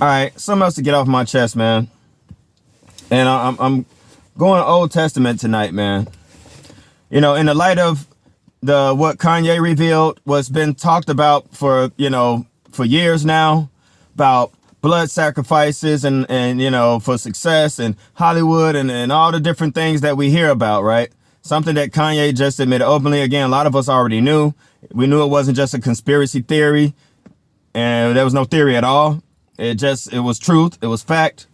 All right, something else to get off my chest, man. And I'm going Old Testament tonight, man. You know, in the light of the what Kanye revealed, what's been talked about for for years now, about blood sacrifices and for success and Hollywood and all the different things that we hear about, right? Something that Kanye just admitted openly. Again, a lot of us already knew. We knew it wasn't just a conspiracy theory, and there was no theory at all. It was truth. It was fact.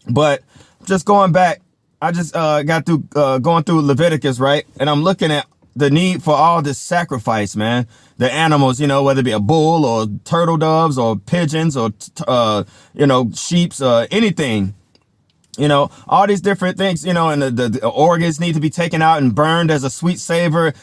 But just going back, I just got through going through Leviticus, right? And I'm looking at the need for all this sacrifice, man. The animals, whether it be a bull or turtle doves or pigeons or, sheeps, anything, all these different things, and the organs need to be taken out and burned as a sweet savor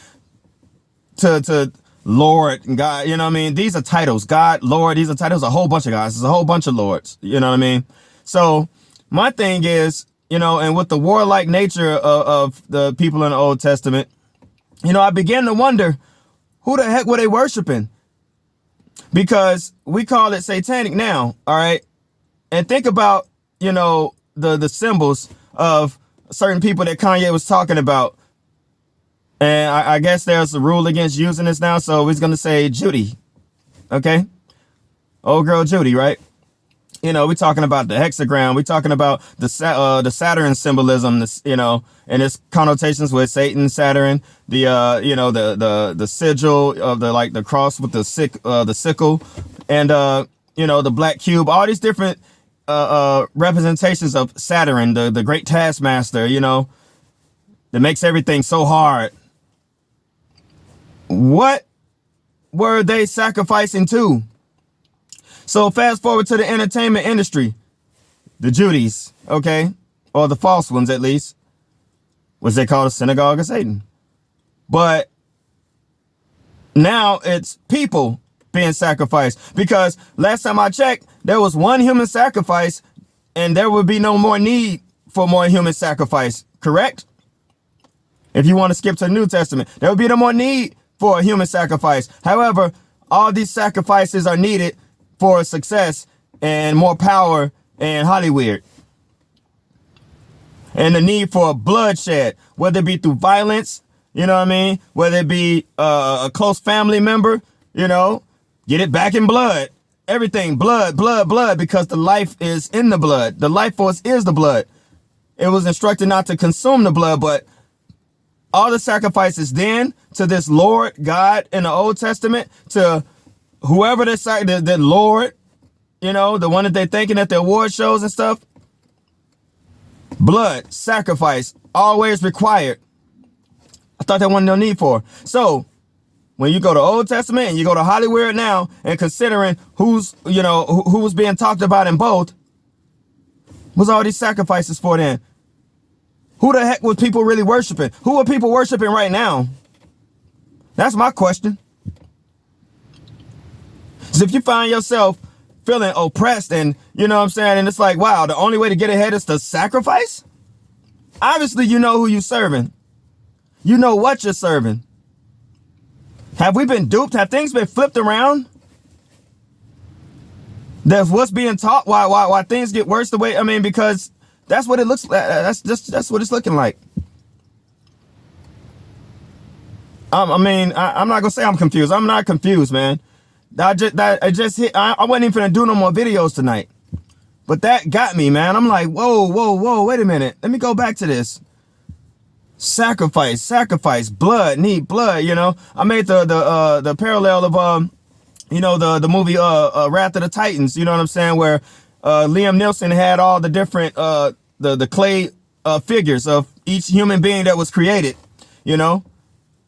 to Lord and God. You know what I mean? These are titles. God, Lord, these are titles. A whole bunch of guys. There's a whole bunch of lords. You know what I mean? So my thing is, and with the warlike nature of the people in the Old Testament, I began to wonder, who the heck were they worshiping? Because we call it satanic now. All right. And think about, the symbols of certain people that Kanye was talking about. And I guess there's a rule against using this now. So he's going to say Judy. OK. Old girl Judy, right? We're talking about the hexagram. We're talking about the Saturn symbolism, and its connotations with Satan, Saturn, the sigil of the cross with the sickle, and the black cube. All these different representations of Saturn, the great taskmaster, that makes everything so hard. What were they sacrificing to? So fast forward to the entertainment industry, the Judies, okay, or the false ones at least, which they call the synagogue of Satan. But now it's people being sacrificed, because last time I checked, there was one human sacrifice and there would be no more need for more human sacrifice, correct? If you want to skip to the New Testament, there would be no more need for a human sacrifice. However, all these sacrifices are needed for success and more power and Hollywood. And the need for bloodshed, whether it be through violence, whether it be a close family member, get it back in blood. Everything, blood, because the life is in the blood. The life force is the blood. It was instructed not to consume the blood, but all the sacrifices then to this Lord God in the Old Testament, to whoever the Lord, the one that they're thinking at the award shows and stuff, blood, sacrifice, always required. I thought that wasn't no need for. So when you go to Old Testament and you go to Hollywood now, and considering who's being talked about in both, what's all these sacrifices for then? Who the heck was people really worshiping? Who are people worshiping right now? That's my question. So if you find yourself feeling oppressed and, and it's like, wow, the only way to get ahead is to sacrifice? Obviously, you know who you're serving. You know what you're serving. Have we been duped? Have things been flipped around? That's what's being taught. Why things get worse the way, because that's what it looks like. That's what it's looking like. I'm not going to say I'm confused. I'm not confused, man. I wasn't even gonna do no more videos tonight, but that got me, man. I'm like, whoa, wait a minute. Let me go back to this. Sacrifice, blood, need blood. I made the parallel of the movie Wrath of the Titans. You know what I'm saying? Where Liam Neeson had all the different the clay figures of each human being that was created.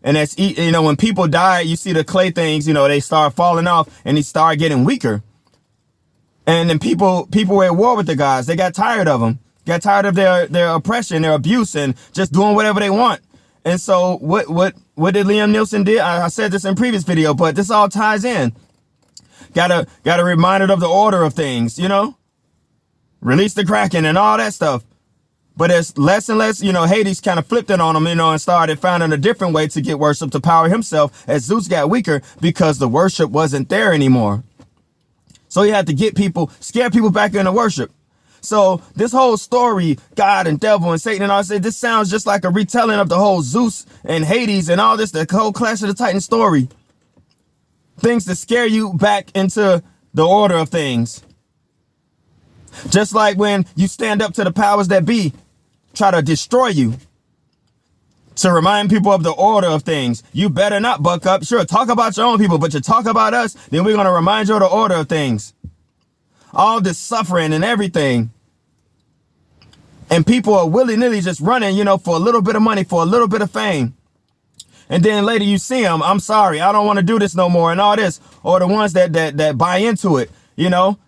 And that's, when people die, you see the clay things, they start falling off and they start getting weaker. And then people were at war with the gods. They got tired of them, got tired of their oppression, their abuse, and just doing whatever they want. And so what did Liam Neeson did? I said this in previous video, but this all ties in. Got a reminder of the order of things, release the Kraken and all that stuff. But as less and less, Hades kind of flipped it on him, and started finding a different way to get worship to power himself as Zeus got weaker because the worship wasn't there anymore. So he had to get people, scare people back into worship. So this whole story, God and devil and Satan and all that, this sounds just like a retelling of the whole Zeus and Hades and all this, the whole Clash of the Titans story. Things to scare you back into the order of things. Just like when you stand up to the powers that be, try to destroy you. To remind people of the order of things. You better not buck up. Sure, talk about your own people, but you talk about us, then we're going to remind you of the order of things. All this suffering and everything. And people are willy-nilly just running, you know, for a little bit of money, for a little bit of fame. And then later you see them, I'm sorry, I don't want to do this no more and all this. Or the ones that buy into it, you know.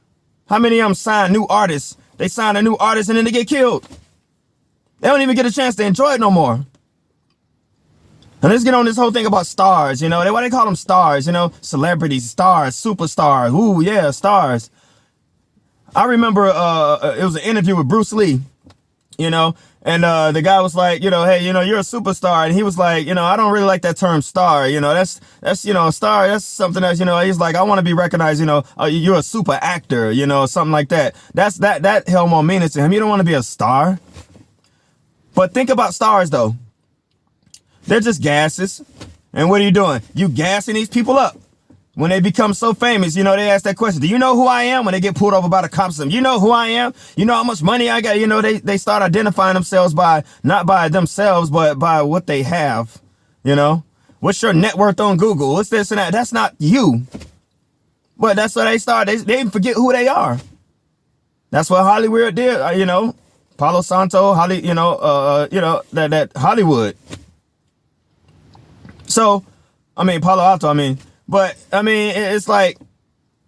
How many of them sign new artists? They sign a new artist and then they get killed. They don't even get a chance to enjoy it no more. And let's get on this whole thing about stars, you know. Why they call them stars, you know? Celebrities, stars, superstars. Ooh, yeah, stars. I remember it was an interview with Bruce Lee, you know. And the guy was like, you know, hey, you know, you're a superstar. And he was like, you know, I don't really like that term star. You know, that's, you know, a star. That's something that's, you know, he's like, I want to be recognized, you know, you're a super actor, you know, something like that. That held more meaning to him. You don't want to be a star. But think about stars, though. They're just gases. And what are you doing? You gassing these people up. When they become so famous, you know, they ask that question, do you know who I am? When they get pulled over by the cops, you know who I am? You know how much money I got? You know, they start identifying themselves by, not by themselves, but by what they have. You know, what's your net worth on Google? What's this and that? That's not you. But that's what they start. They forget who they are. That's what Hollywood did. You know, Palo Santo, that Hollywood. So, Palo Alto, but, it's like,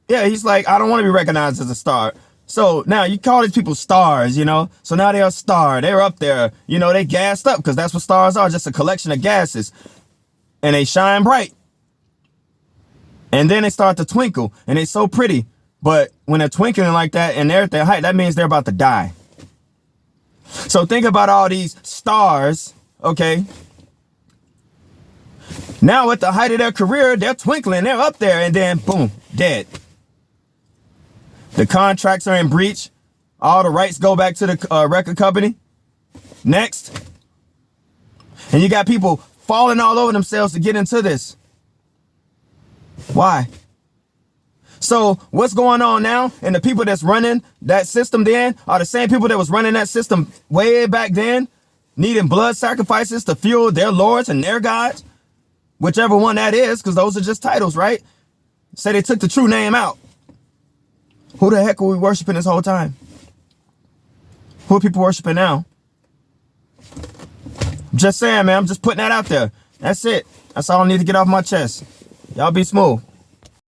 yeah, he's like, I don't want to be recognized as a star. So now you call these people stars, you know? So now they're a star. They're up there. You know, they gassed up because that's what stars are, just a collection of gases. And they shine bright. And then they start to twinkle. And they're so pretty. But when they're twinkling like that and they're at their height, that means they're about to die. So think about all these stars, okay? Now at the height of their career, they're twinkling, they're up there, and then boom, dead. The contracts are in breach. All the rights go back to the record company. Next. And you got people falling all over themselves to get into this. Why? So what's going on now? And the people that's running that system then are the same people that was running that system way back then, needing blood sacrifices to fuel their lords and their gods. Whichever one that is, because those are just titles, right? Say they took the true name out. Who the heck are we worshiping this whole time? Who are people worshiping now? I'm just saying, man. I'm just putting that out there. That's it. That's all I need to get off my chest. Y'all be smooth.